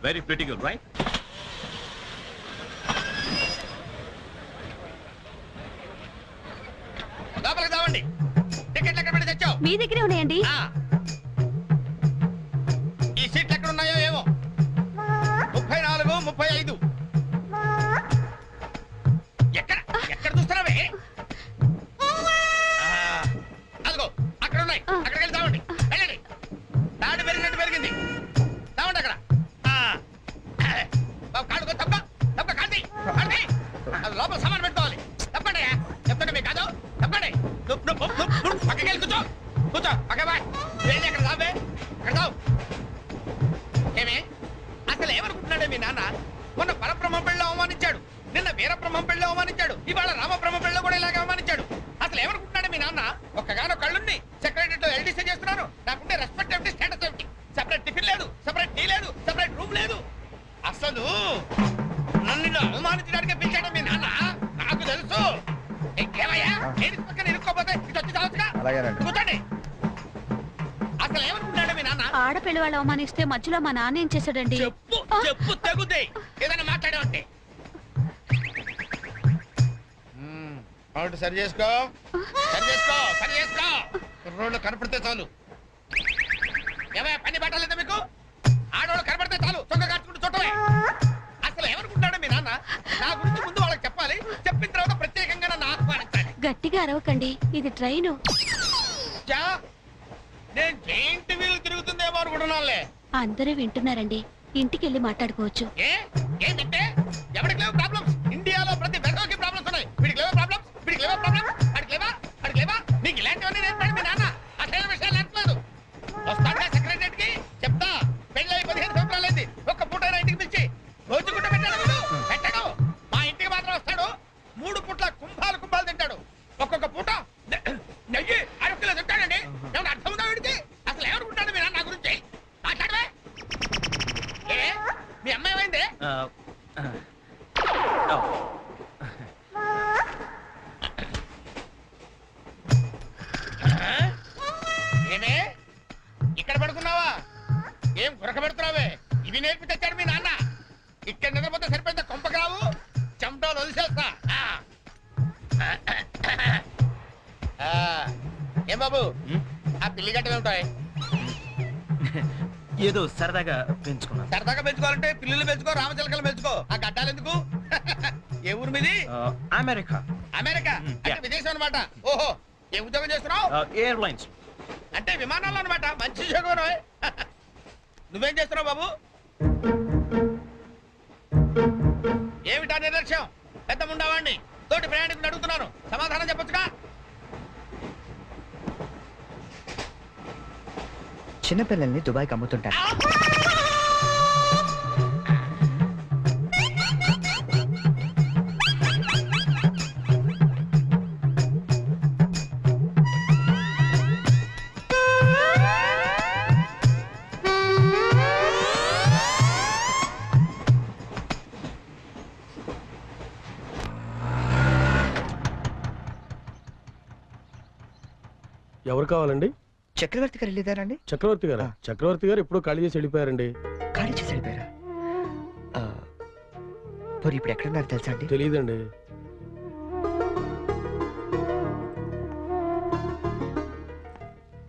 Very pretty girl right? లోపలికి రావండి. టికెట్లు ఎక్కడ పెట్టి తెచ్చావు? మీ దగ్గరే ఉన్నాయండి. ఈ సీట్లు ఎక్కడ ఉన్నాయో ఏమో. 34, 35. ఎక్కడ ఎక్కడ చూస్తున్నావే? అదిగో అక్కడ ఉన్నాయి. అక్కడికి వెళ్ళి తావండి. వెళ్ళండి. తాడు పెరిగినట్టు పెరిగింది. తావండి అక్కడ. కాడుకో తప్ప తప్ప కాంతి కాంతి. అది లోపల సామాన్ పెట్టుకోవాలి. తప్పండి చెప్తాండి మీకు కాదు. తప్పండి. పక్కకి వెళ్ళి కూర్చో. కూర్చో పక్క బాయ్. వెళ్ళి అక్కడ తావే. అక్కడ తావు. ఏమే అసలు ఏమనుకుంటున్నాడే మీ నాన్న? మొన్న పరబ్రహ్మ పెళ్ళి అవమానించాడు, నిన్న వీరబ్రహ్మ పెళ్ళి అవమానించాడు, ఇవాళ రామబ్రహ్మ పెళ్ళి కూడా ఇలాగే అవమానించాడు. అసలు ఏమనుకుంటున్నాడే మీ నాన్న? ఒక్కగానో కళ్ళుండి సెక్రటరీతో ఎల్డీసీ చేస్తున్నాను. నాకుంటే రెస్పెక్ట్ ఏమిటి, స్టేటస్ ఏమిటి? సెపరేట్ టిఫిన్ లేదు, సెపరేట్ టీ లేదు, సెపరేట్ రూమ్ లేదు. అసలు నన్ను అవమానించడానికి పిలిచాడు మీ నాన్న. నాకు తెలుసు. ఏమయ్యా లేడీస్ పక్కన ఇరుక్కోపోతే ఇటు వచ్చి చావచ్చుగా. కూర్చోండి. అసలు ఏమనుకుంటున్నాడు మీ నాన్న? ఆడపిల్ల వాళ్ళు అవమానిస్తే మధ్యలో మా నాన్న ఏం చేశాడండి? చెప్పు చెప్పు తగ్గుతాయి. ఏదైనా మాట్లాడేవంటే సరి చేసుకో, సరి చేసుకో, సరి చేసుకో. రోడ్లు కనపడితే చాలు. ఏమయ్యా పని పట్టలేదా మీకు? ఆడవాళ్ళు కనపడితే చాలు చొక్క కట్టుకుంటూ చుట్టమే. అసలు ఏమనుకుంటాడు మీ నాన్న? నా గురించి ముందు వాళ్ళకి చెప్పాలి, చెప్పిన తర్వాత ప్రత్యేకంగా నన్ను ఆహ్వానించాలి. గట్టిగా అరవకండి, ఇది ట్రైను. నేను జైంట్ వీల్ తిరుగుతుందేమో అనుకుంటున్నానులే. అందరూ వింటున్నారండి, ఇంటికి వెళ్ళి మాట్లాడుకోవచ్చు. ఏంటంటే ఎవరికి లేవు ప్రాబ్లమ్స్? ఇండియాలో ప్రతి వెధవకి ప్రాబ్లమ్స్ ఉన్నాయి. వీడికి లేవా ప్రాబ్లమ్స్? వీడికి లేవా ప్రాబ్లమ్స్? అడికి లేవా? అడికి లేవా? నీకు ఇలాంటివన్నీ నేర్పాడు మీ నాన్న. అసలు విషయాలు నేర్పలేదు. వస్తాడుగా సెక్రటరీకి చెప్తా. పెళ్ళి 15 సంవత్సరాలైంది. ఒక్క పూటైనా ఇంటికి పిలిచి రోజుకుంటూ పెట్టాడు. పెట్టాడు. మా ఇంటికి మాత్రం వస్తాడు. 3 పూట్ల కుంభాలు కుంభాలు తింటాడు. ఒక్కొక్క పూట నెయ్యి 6 కిలో తింటాడండి. ఏమన్నా అర్థం ఉందా వీడికి? అసలు ఏమనుకుంటాడు మీ నాన్న నా గురించి? మాట్లాడవే. మీ అమ్మాయి ఏమైంది? ఏమే ఇక్కడ పడుకున్నావా? ఏం గురక పెడుతున్నావే? ఇవి నేర్పి తెచ్చాడు మీ నాన్న. ఇక్కడ నిద్రపోతే సరిపోయిందా? కొంపకి రావు, చెమటలు వదిలేస్తా. ఏం బాబు ఆ పిల్లి గట్టలు ఉంటాయి? ఏదో సరదాగా పెంచుకున్నాను. సరదాగా పెంచుకోవాలంటే పిల్లులు పెంచుకో, రామచిలకలు పెంచుకో. ఆ గడ్డాలు ఎందుకు? ఏ ఊరు మీది? అమెరికా. అమెరికా అంటే విదేశం అనమాట. ఓహో, ఏ ఉద్యోగం చేస్తున్నావు? ఎయిర్లైన్స్ అంటే విమానాలు అనమాట. మంచి ఉద్యోగం. నువ్వేం చేస్తున్నావు బాబు? ఏమిటా నిర్లక్ష్యం? పెద్ద ఉండవాడిని తోటి ప్రయాణికుని అడుగుతున్నాను, సమాధానం చెప్పొచ్చుగా. చిన్నపిల్లల్ని దుబాయ్కి అమ్ముతుంటారు. ఎవరు కావాలండి? చక్రవర్తి గారు వెళ్ళేదారండి? చక్రవర్తి గారు? చక్రవర్తి గారు ఎప్పుడో ఖాళీ చేసి వెళ్ళిపోయారండి. ఖాళీ చేసి వెళ్ళిపోయారా? మరి ఇప్పుడు ఎక్కడున్నారు తెలుసా అండి? తెలియదండి.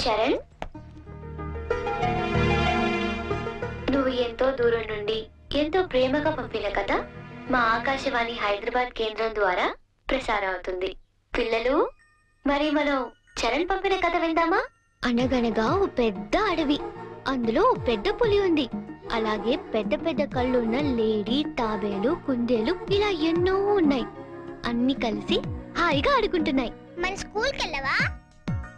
చరణ్, నువ్వు ఎంతో దూరం నుండి ఎంతో ప్రేమగా పంపిన కథ మా ఆకాశవాణి హైదరాబాద్ కేంద్రం ద్వారా ప్రసారం అవుతుంది. పిల్లలు, మరి మనం చరణ్ పంపిన కథ విందామా? అనగనగా ఓ పెద్ద అడవి, అందులో ఓ పెద్ద పులి ఉంది. అలాగే పెద్ద పెద్ద కళ్ళున్న లేడీ, తాబేలు, కుందేలు ఇలా ఎన్నో ఉన్నాయి. అన్ని కలిసి హాయిగా ఆడుకుంటున్నాయి. మన స్కూల్కి వెళ్ళవా?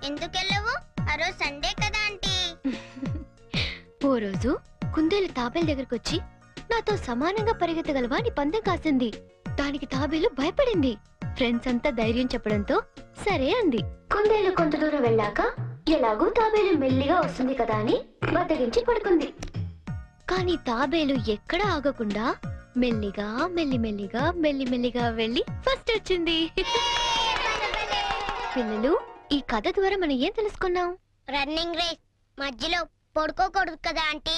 ఎందుకు వెళ్ళవు? ఆ రోజు సండే కదా ఆంటీ. ఓ రోజు కుందేలు తాబేలు దగ్గరకు వచ్చి నాతో సమానంగా పరిగెత్తగలవా అని పందెం కాసింది. దానికి తాబేలు భయపడింది. ఫ్రెండ్స్ అంతా ధైర్యం చెప్పడంతో సరే అంది. కుందేలు కొంత దూరం వెళ్ళాక ఎలాగూ తాబేలు మెల్లిగా వస్తుంది కదా అని బద్దగించి పడుకుంది. కానీ తాబేలు ఎక్కడా ఆగకుండా మెల్లిగా మెల్లిమెల్లిగా మెల్లిమెల్లిగా వెళ్ళి ఫస్ట్ వచ్చింది. పిల్లలు, ఈ కథ ద్వారా మనం ఏం తెలుసుకున్నాం? రన్నింగ్ రేస్ మధ్యలో పడుకోకూడదు కదా ఆంటీ.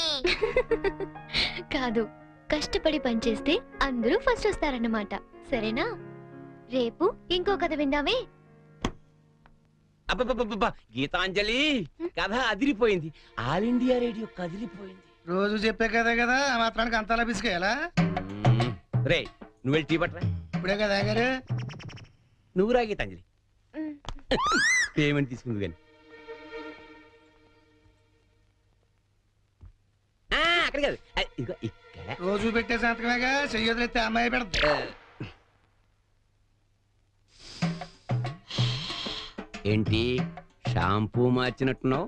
కాదు, కష్టపడి పనిచేస్తే అందరూ ఫస్ట్ వస్తారన్నమాట. సరేనా? రేపు ఇంకో కథ విందామే. అబ్బబ్బబ్బబ్బా, గీతాంజలి కథ అదిరిపోయింది. ఆల్ ఇండియా రేడియో కదిలిపోయింది. రోజు చెప్పే కదే కదా, ఆ మాత్రానికి అంతలా బిసికేయాలా? రే నువ్వు వెళ్ళి టీ పట్టరా. ఇప్పుడే కదా గారు. నువ్వు రా గీతాంజలి. పేమెంట్ తీసుకుంది కానీ అక్కడ కాదు, ఇదిగో ఇక్కడ. రోజు పెట్టే సంతకమేగా, చెయ్యొదిలేస్తే అమ్మాయి పెడతా. ఏంటి షాంపూ మార్చినట్టున్నావు?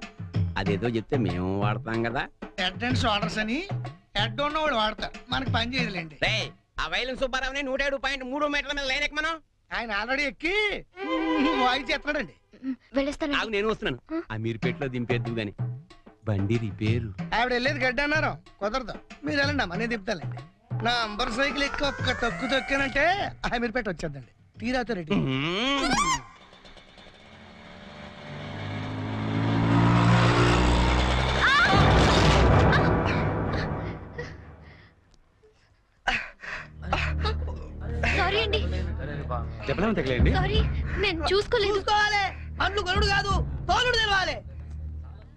అదేదో చెప్తే మేము వాడతాం కదా. హెడ్ అండ్ షోల్డర్స్ అని హెడ్ ఉన్నవాడు వాడతారు, మనకి పని చేయదులేండి. రే ఆ వైలం సుబ్బారావుని 107.3 మీటర్ల మీద లైన్ ఎక్కమను. ఆయన ఆల్రెడీ ఎక్కి వాయిస్ ఎత్తాడండి. వెళ్ళొస్తాను. ఆగు, నేను వస్తున్నాను. ఆ మీరుపేటలో దింపేద్దు గాని బండి రిపేరు. ఆవిడ వెళ్ళేది గడ్డ అన్నారు, కుదరదు. మీరు వెళ్ళండి అమ్మా, నేను దింపుతానండి. నా అంబర్ సైకిల్ ఎక్కి ఒక్క తొక్కు తొక్కానంటే ఆ మీరుపేట వచ్చేద్దండి. తీరాతో రెడ్డి. సారీ అండి, చెప్పలేము తగలేండి. సారీ, నేను చూసుకోలేదు. చూసుకోవాలి, పండ్లు కొనుడు కాదు, తోలుడు తెలవాలి.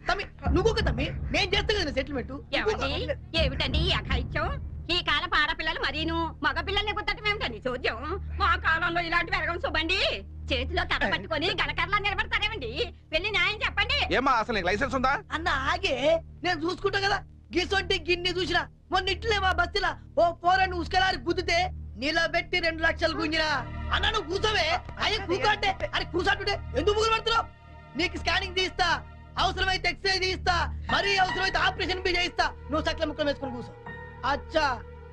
తమ్మి నువ్వు తమ్మి, నేను చేస్తా కదా సెటిల్మెంట్. ఏమిటండి ఈ అఘాయిత్యం? ఈ కాలం ఆడపిల్లలు మరీను మగ పిల్లల్ని గుర్తటం ఏమిటండి చూద్దాం? మా కాలంలో ఇలాంటి వెరగం చూబండి. చేతిలో కర్ర పట్టుకొని గణకర్లా నిలబడతారేమండి? వెళ్ళి న్యాయం చెప్పండి. ఏమా అసలు నీకు లైసెన్స్ ఉందా? అన్న ఆగే, నేను చూసుకుంటా కదా. గిసొంటి గిన్ని చూసినా మొన్న ఇట్లే మా బస్సులా ఓ పోరని ఉసుకలారి గుద్దితే నీలో పెట్టి 2 లక్షలు గుంజినా. అన్న నువ్వు కూర్చోవే, అయ్యే కూకంటే అని కూర్చోంటుంటే ఎందుకు ముగ్గురు పడుతున్నావు? నీకు స్కానింగ్ తీస్తా, అవసరమైతే ఎక్స్రే తీస్తా, మరీ అవసరమైతే ఆపరేషన్ బి చేయిస్తా. నువ్వు సకల ముక్కలు వేసుకుని కూర్చో. అచ్చా,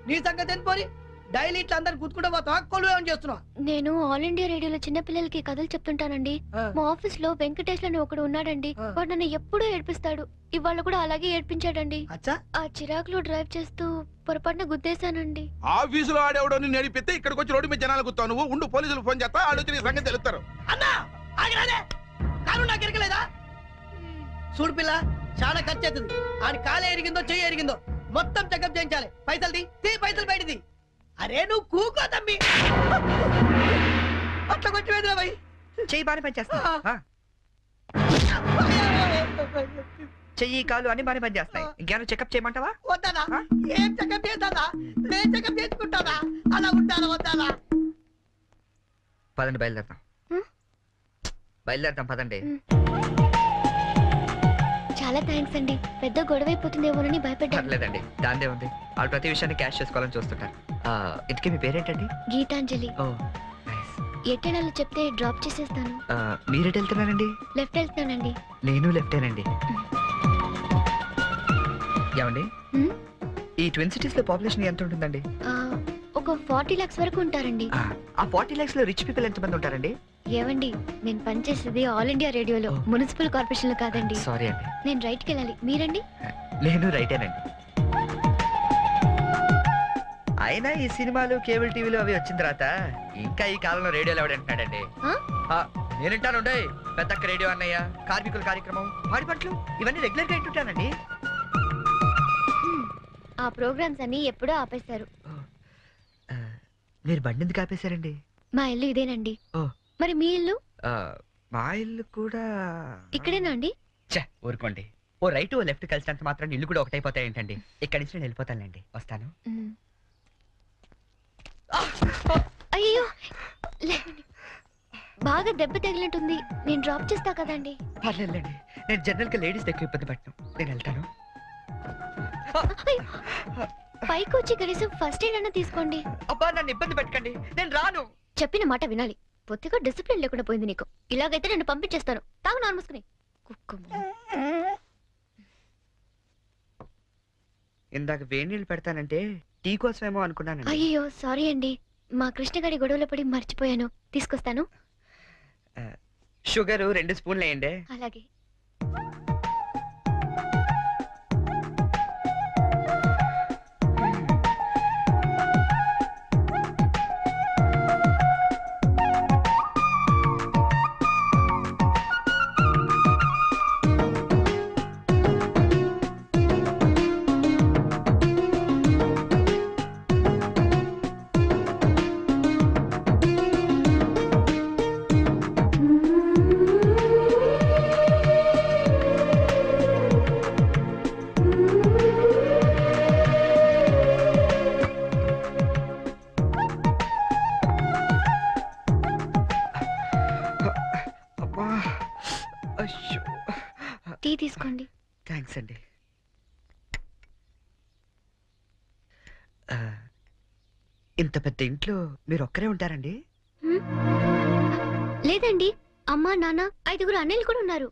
నీ సంగతి ఎంత పోని? డైలీ ఇట్లా అందరు గుర్తుకుంటా పోతావా? కొలువు ఏమని చేస్తున్నావు? నేను ఆల్ ఇండియా రేడియోలో చిన్న పిల్లలకి కథలు చెప్తుంటానండి. మా ఆఫీస్ లో వెంకటేష్ అని ఒకడు ఉన్నాడండి. వాడు నన్ను ఎప్పుడూ ఏడ్పిస్తాడు. ఇవాళ కూడా అలాగే ఏడ్పించాడండి. అచ్చా, ఆ చిరాకులో డ్రైవ్ చేస్తూ పొరపాటున గుద్దేశానండి. ఆఫీసులో ఆడేవాడు నడిపితే ఇక్కడికి వచ్చి రోడ్డు మీద జనాలు గుర్తావు. నువ్వు ఉండు, పోలీసులు ఫోన్ చేస్తా, ఆడొచ్చి నీ సంగతి తెలుస్తారు. అన్నా ఆగిరాదే, కారు నాకు ఎరకలేదా? చూడు పిల్ల, చాలా ఖర్చు అవుతుంది. ఆడి కాలే ఎరిగిందో చెయ్యి ఎరిగిందో మొత్తం చెకప్ చేయించాలి. పైసలు తీ పైసలు బయటిది. అరే నువ్వు కూకో తమ్మి, అట్లా కొంచెం ఎదురా భయ్. చెయ్యి బాగానే పనిచేస్తా. చెయ్యి కాలు అన్ని బాగానే పనిచేస్తాయి. ఇంకేమైనా చెకప్ చేయమంటావా? వద్దానా? ఏం చెకప్ చేస్తానా? నేను చెకప్ చేసుకుంటానా? అలా ఉంటానా వద్దానా? పదండి, బయలుదేరదాం. బయలుదేరదాం పదండి. చాలా థ్యాంక్స్ అండి. పెద్ద గొడవ అయిపోతుందేమోనని భయపడ్డాను. పర్లేదండి, దాందే ఉంది. వాళ్ళు ప్రతి విషయాన్ని క్యాష్ చేసుకోవాలని చూస్తుంటారు. ఇంతకీ మీ పేరేంటండి? గీతాంజలి. ఓ నైస్. ఎట్టెనాలో చెప్తే డ్రాప్ చేసేస్తాను. మీరెట్ వెళ్తున్నారండి? లెఫ్ట్ వెళ్తానండి. నేను లెఫ్టేనండి. ఏమండి, ఈ ట్విన్ సిటీస్ లో పాపులేషన్ ఎంత ఉంటుందండి? ఒక 40 lakhs వరకు ఉంటారండి. ఆ 40 lakhs లో రిచ్ పీపుల్ ఎంతమంది ఉంటారండి? ఏవండి, నేను పనిచేసేది ఆల్ ఇండియా రేడియోలో, మున్సిపల్ కార్పొరేషన్ లో కాదండి. సారీ అండి. నేను రైట్ కి వెళ్ళాలి. మీరండి? నేను రైటేనండి. అయినా ఈ సినిమాలు కేబుల్ టీవీలు అవి వచ్చిన తర్వాత ఇంకా ఈ కాలంలో రేడియోలో ఎవడంటున్నాడండి? నేనంటాను, పెద్దక్క రేడియో అన్నయ్య, కార్మికుల కార్యక్రమం, పాడి పంటలు, ఇవన్నీ రెగ్యులర్ గా వింటుంటానండి. ఆ ప్రోగ్రామ్స్ అన్ని ఎప్పుడో ఆపేశారు. మీరు బండి ఎందుకు ఆపేశారండి? మా ఇల్లు ఇదేనండి. మరి మీ ఇల్లు? మా ఇల్లు కూడా ఇక్కడేనా అండి? ఊరుకోండి. ఓ రైట్ ఓ లెఫ్ట్ కలిసినంత మాత్రం ఇల్లు కూడా ఒకటైపోతాయి ఏంటండి? ఇక్కడి నుంచి నేను వెళ్ళిపోతానండి. వస్తాను. అయ్యో, బాగా దెబ్బ తగిలినట్టుంది. నేను డ్రాప్ చేస్తా కదండి. పర్లేదండి, నేను జనరల్ గా లేడీస్ ఎక్కువ ఇబ్బంది పట్టను. నేను వెళ్తాను. పైకి వచ్చి కనీసం ఫస్ట్ ఎయిడ్ అన్న తీసుకోండి. అబ్బా, నన్ను ఇబ్బంది పెట్టకండి, నేను రాను. చెప్పిన మాట వినాలి. పొత్తిగా డిసిప్లిన్ లేకుండా పోయింది నీకు. ఇలాగైతే నేను పంపించేస్తాను. తాగు నాన్న మూసుకుని. ఇందాక వేడి నీళ్ళు పెడతానంటే టీ కోసమేమో అనుకున్నాను. అయ్యో సారీ అండి, మా కృష్ణగాడి గొడవలో పడి మర్చిపోయాను. తీసుకొస్తాను. షుగర్ 2 స్పూన్లు వేయండి. అలాగే. అయ్యో టీ తీసుకోండి. థ్యాంక్స్ అండి. ఇంత పెద్ద ఇంట్లో మీరు ఒక్కరే ఉంటారండి? లేదండి, అమ్మా నాన్న 5 అన్నయ్యలు కూడా ఉన్నారు.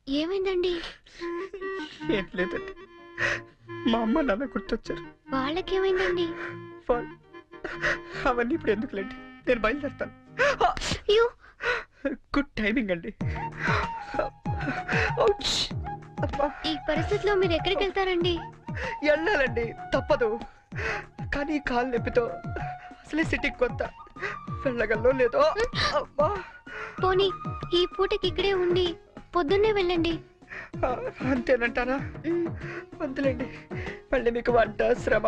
ఏమైందండి? ఏం లేదండి, మా అమ్మ నాన్న గుర్తొచ్చారు. వాళ్ళకేమైందండి? అవన్నీ ఇప్పుడు ఎందుకులేండి, నేను బయలుదేరుతాను. అయ్యో, గుడ్ టైమింగ్ అండి. ఈ పరిస్థితిలో మీరు ఎక్కడికి వెళ్తారండి? వెళ్ళాలండి, తప్పదు. కానీ కాలు నొప్పితో అసలే సిటీకి కొత్త, వెళ్ళగల్లో లేదో. పోనీ ఈ పూటకి ఇక్కడే ఉండి పొద్దున్నే వెళ్ళండి. అంతేనంటారా? వద్దులేండి, మళ్ళీ మీకు వంట శ్రమ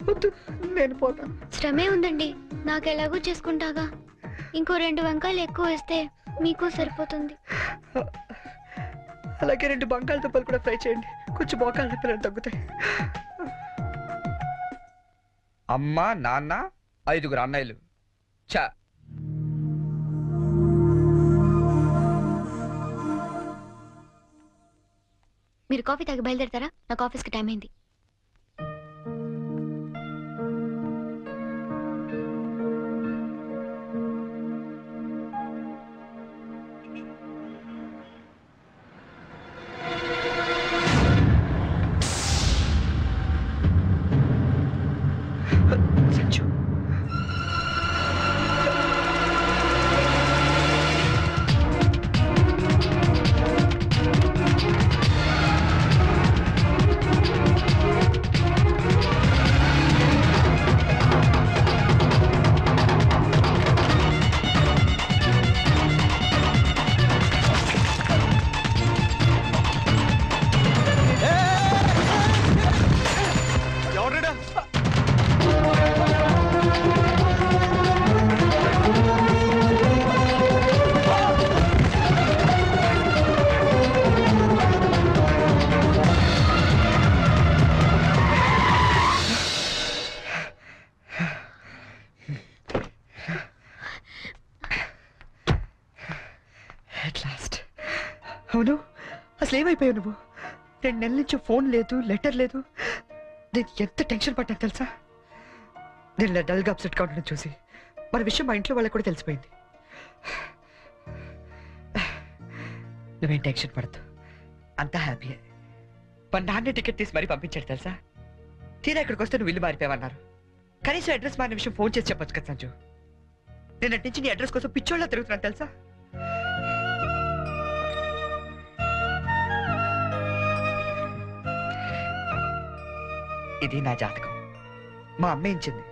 వద్దు, నేను పోతాను. శ్రమే ఉందండి, నాకు ఎలాగో చేసుకుంటాగా. ఇంకో 2 వంకాయలు ఎక్కువ వేస్తే మీకు సరిపోతుంది. అలాగే 2 బంగాళదుంపలు కూడా ఫ్రై చేయండి, కొంచెం మోకాళ్ళ నొప్పులు తగ్గుతాయి. అమ్మ నాన్న 5 అన్నయ్యలు. చా మీరు కాఫీ తాగి బయలుదేరతారా? నాకు ఆఫీస్కి టైం అయింది. అవును, అసలు ఏమైపోయావు నువ్వు? 2 నెలల నుంచి ఫోన్ లేదు, లెటర్ లేదు. నేను ఎంత టెన్షన్ పడ్డాను తెలుసా? నేను డల్గా అప్సెట్గా ఉండడం చూసి మన విషయం మా ఇంట్లో వాళ్ళకి కూడా తెలిసిపోయింది. నువ్వేం టెన్షన్ పడద్దు, అంతా హ్యాపీయే. మన నాన్నే టికెట్ తీసి మరీ పంపించాడు తెలుసా? తీరా ఇక్కడికి వస్తే నువ్వు ఇల్లు మారిపోయావన్నారు. కనీసం అడ్రస్ మారిన విషయం ఫోన్ చేసి చెప్పొచ్చు కదా సంజు. నేను నటించి నీ అడ్రస్ కోసం పిచ్చోళ్ళ తిరుగుతున్నాను తెలుసా? ఇది నా జాతకం, మా అమ్మ ఇచ్చింది.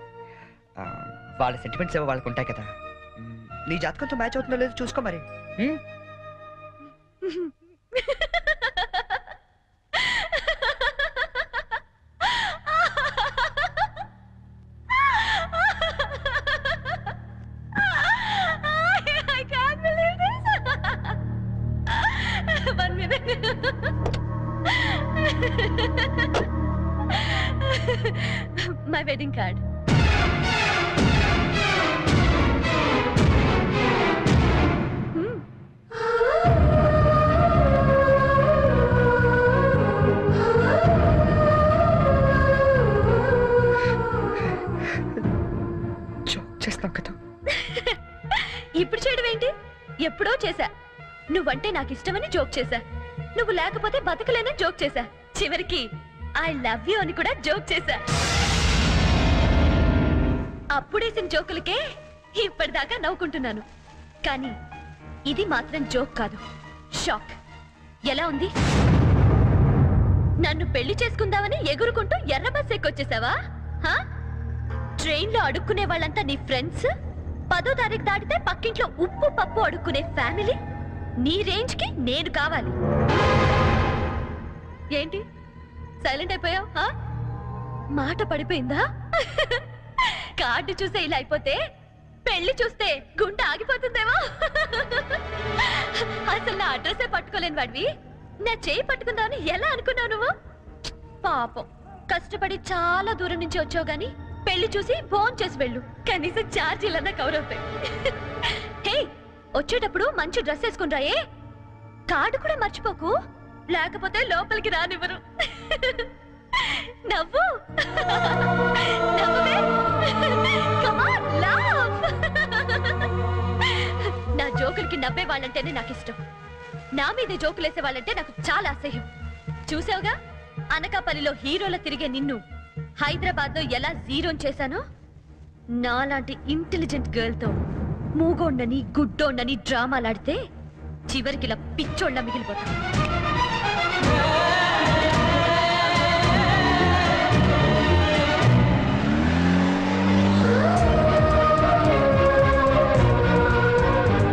వాళ్ళ సెంటిమెంట్స్ ఏవో వాళ్ళకు ఉంటాయి కదా. నీ జాతకంతో మ్యాచ్ అవుతుందో లేదో చూసుకో మరి. My wedding card. చేస్తాం కదా. ఇప్పుడు చేయడం ఏంటి? ఎప్పుడో చేశా. నువ్వంటే నాకు ఇష్టమని జోక్ చేశా. నువ్వు లేకపోతే బతకలేనని జోక్ చేశా. చివరికి ఐ లవ్ యూ అని కూడా జోక్ చేశా. అప్పుడేసిన జోకులకే ఇప్పటిదాకా నవ్వుకుంటున్నాను. కానీ ఇది మాత్రం జోక్ కాదు, షాక్. ఎలా ఉంది? నన్ను పెళ్లి చేసుకుందామని ఎగురుకుంటూ ఎర్ర బస్ ఎక్కొచ్చేసావా? ట్రైన్ లో అడుక్కునే వాళ్ళంతా నీ ఫ్రెండ్స్, 10వ తారీఖు దాటితే పక్కింట్లో ఉప్పు పప్పు అడుక్కునే ఫ్యామిలీ. నీ రేంజ్ కి నేను కావాలి. ఏంటి సైలెంట్ అయిపోయావు? మాట పడిపోయిందా? కార్డు చూసే ఇలా అయిపోతే పెళ్లి చూస్తే గుండె ఆగిపోతుందేమో. అసలు నా అడ్రస్సే పట్టుకోలేని వాడివి నా చేయి పట్టుకుందామని ఎలా అనుకున్నావు నువ్వు? పాపం, కష్టపడి చాలా దూరం నుంచి వచ్చావు గాని పెళ్లి చూసి ఫోన్ చేసి వెళ్ళు, కనీసం ఛార్జీలన్నా కవర్ అవుతాయి. హే, వచ్చేటప్పుడు మంచి డ్రెస్ వేసుకుని రాయే, కార్డు కూడా మర్చిపోకు, లేకపోతే లోపలికి రానివ్వరు. నవ్వు నవ్వే. Come on, laugh. నా జోకులకి నవ్వే వాళ్ళంటేనే నాకు ఇష్టం. నా మీద జోకులేసే వాళ్ళంటే నాకు చాలా అసహ్యం. చూసావుగా, అనకాపల్లిలో హీరోల తిరిగే నిన్ను హైదరాబాద్ లో ఎలా జీరోన్ చేశానో, నాలాంటి ఇంటెలిజెంట్ గర్ల్ తో మూగోండని గుడ్డోండని డ్రామాలాడితే చివరికి ఇలా పిచ్చోళ్ళ మిగిలిపోతా.